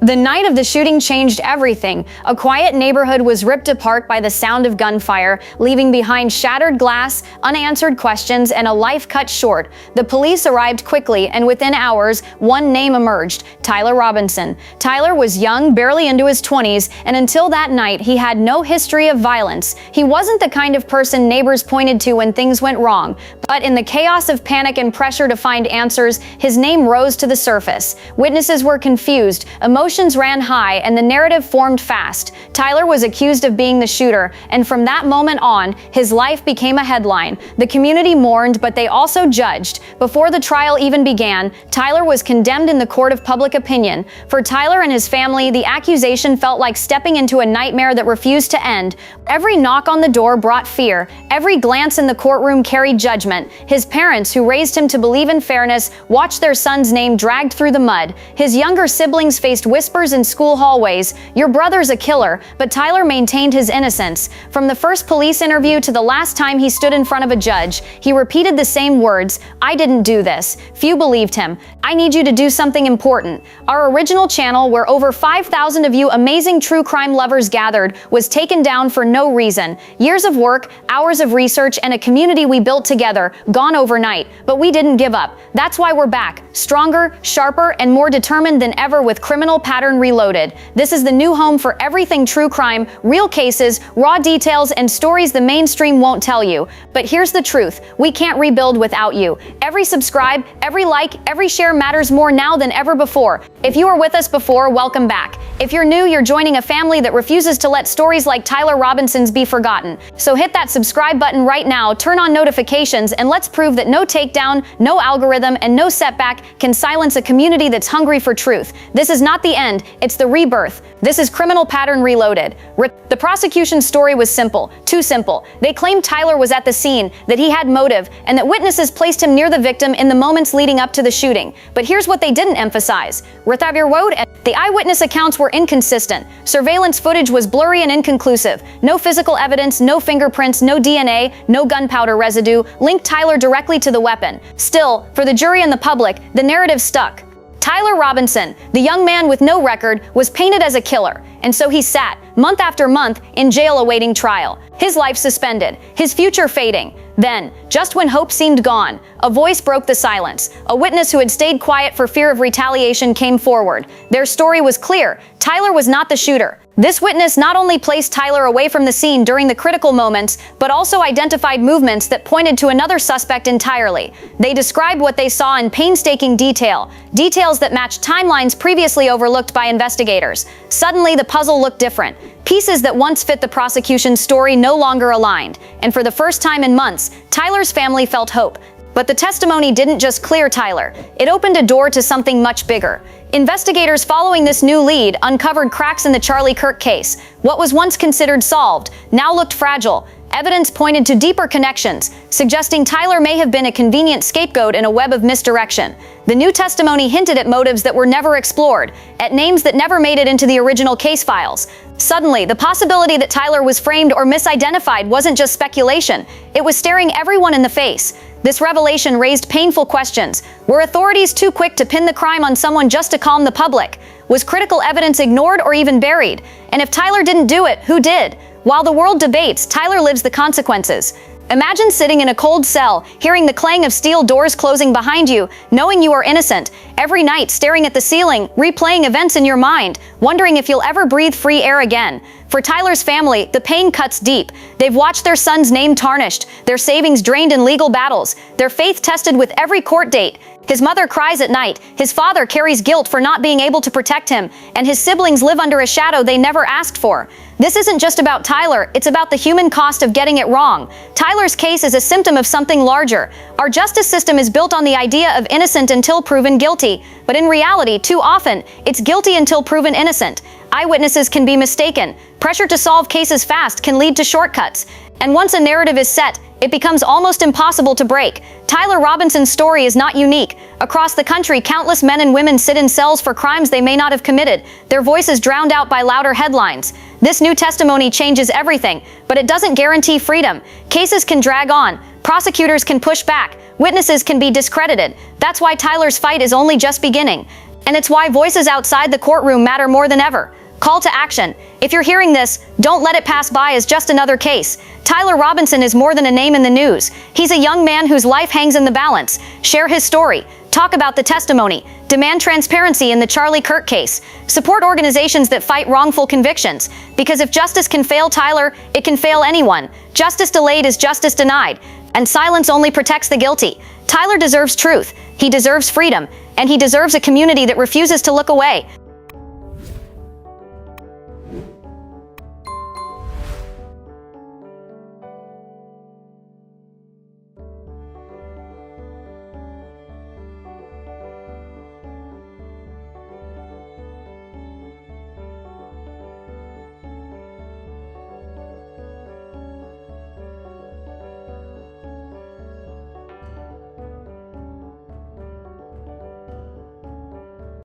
The night of the shooting changed everything. A quiet neighborhood was ripped apart by the sound of gunfire, leaving behind shattered glass, unanswered questions, and a life cut short. The police arrived quickly, and within hours, one name emerged: TylerRobinson. Tyler was young, barely into his 20s, and until that night, he had no history of violence. He wasn't the kind of person neighbors pointed to when things went wrong. But in the chaos of panic and pressure to find answers, his name rose to the surface. Witnesses were confused, emotions ran high, and the narrative formed fast. Tyler was accused of being the shooter, and from that moment on, his life became a headline. The community mourned, but they also judged. Before the trial even began, Tyler was condemned in the court of public opinion. For Tyler and his family, the accusation felt like stepping into a nightmare that refused to end. Every knock on the door brought fear. Every glance in the courtroom carried judgment. His parents, who raised him to believe in fairness, watched their son's name dragged through the mud. His younger siblings faced whispers in school hallways: "Your brother's a killer," but Tyler maintained his innocence. From the first police interview to the last time he stood in front of a judge, he repeated the same words: "I didn't do this." Few believed him. "I need you to do something important." Our original channel, where over 5,000 of you amazing true crime lovers gathered, was taken down for no reason. Years of work, hours of research, and a community we built together, gone overnight. But we didn't give up. That's why we're back, stronger, sharper, and more determined than ever, with Criminal Pattern Reloaded. This is the new home for everything true crime, real cases, raw details, and stories the mainstream won't tell you. But here's the truth: we can't rebuild without you. Every subscribe, every like, every share matters more now than ever before. If you were with us before, welcome back. If you're new, you're joining a family that refuses to let stories like TylerRobinson's be forgotten. So hit that subscribe button right now, turn on notifications, and let's prove that no takedown, no algorithm, and no setback can silence a community that's hungry for truth. This is not the end, it's the rebirth. This is Criminal Pattern Reloaded. The prosecution's story was simple, too simple. They claimed Tyler was at the scene, that he had motive, and that witnesses placed him near the victim in the moments leading up to the shooting. But here's what they didn't emphasize. The eyewitness accounts were inconsistent. Surveillance footage was blurry and inconclusive. No physical evidence, no fingerprints, no DNA, no gunpowder residue linked Tyler directly to the weapon. Still, for the jury and the public, the narrative stuck. TylerRobinson, the young man with no record, was painted as a killer, and so he sat, month after month, in jail awaiting trial. His life suspended, his future fading. Then, just when hope seemed gone, a voice broke the silence. A witness who had stayed quiet for fear of retaliation came forward. Their story was clear: Tyler was not the shooter. This witness not only placed Tyler away from the scene during the critical moments, but also identified movements that pointed to another suspect entirely. They described what they saw in painstaking detail, details that matched timelines previously overlooked by investigators. Suddenly, the puzzle looked different. Pieces that once fit the prosecution's story no longer aligned. And for the first time in months, Tyler's family felt hope. But the testimony didn't just clear Tyler. It opened a door to something much bigger. Investigators following this new lead uncovered cracks in the Charlie Kirk case. What was once considered solved now looked fragile. Evidence pointed to deeper connections, suggesting Tyler may have been a convenient scapegoat in a web of misdirection. The new testimony hinted at motives that were never explored, at names that never made it into the original case files. Suddenly, the possibility that Tyler was framed or misidentified wasn't just speculation. It was staring everyone in the face. This revelation raised painful questions. Were authorities too quick to pin the crime on someone just to calm the public? Was critical evidence ignored or even buried? And if Tyler didn't do it, who did? While the world debates, Tyler lives the consequences. Imagine sitting in a cold cell, hearing the clang of steel doors closing behind you, knowing you are innocent. Every night, staring at the ceiling, replaying events in your mind, wondering if you'll ever breathe free air again. For Tyler's family, the pain cuts deep. They've watched their son's name tarnished, their savings drained in legal battles, their faith tested with every court date. His mother cries at night, his father carries guilt for not being able to protect him, and his siblings live under a shadow they never asked for. This isn't just about Tyler, it's about the human cost of getting it wrong. Tyler's case is a symptom of something larger. Our justice system is built on the idea of innocent until proven guilty, but in reality, too often, it's guilty until proven innocent. Eyewitnesses can be mistaken. Pressure to solve cases fast can lead to shortcuts. And once a narrative is set, it becomes almost impossible to break. TylerRobinson's story is not unique. Across the country, countless men and women sit in cells for crimes they may not have committed, their voices drowned out by louder headlines. This new testimony changes everything, but it doesn't guarantee freedom. Cases can drag on, prosecutors can push back, witnesses can be discredited. That's why Tyler's fight is only just beginning. And it's why voices outside the courtroom matter more than ever. Call to action. If you're hearing this, don't let it pass by as just another case. TylerRobinson is more than a name in the news. He's a young man whose life hangs in the balance. Share his story. Talk about the testimony. Demand transparency in the Charlie Kirk case. Support organizations that fight wrongful convictions. Because if justice can fail Tyler, it can fail anyone. Justice delayed is justice denied. And silence only protects the guilty. Tyler deserves truth. He deserves freedom. And he deserves a community that refuses to look away.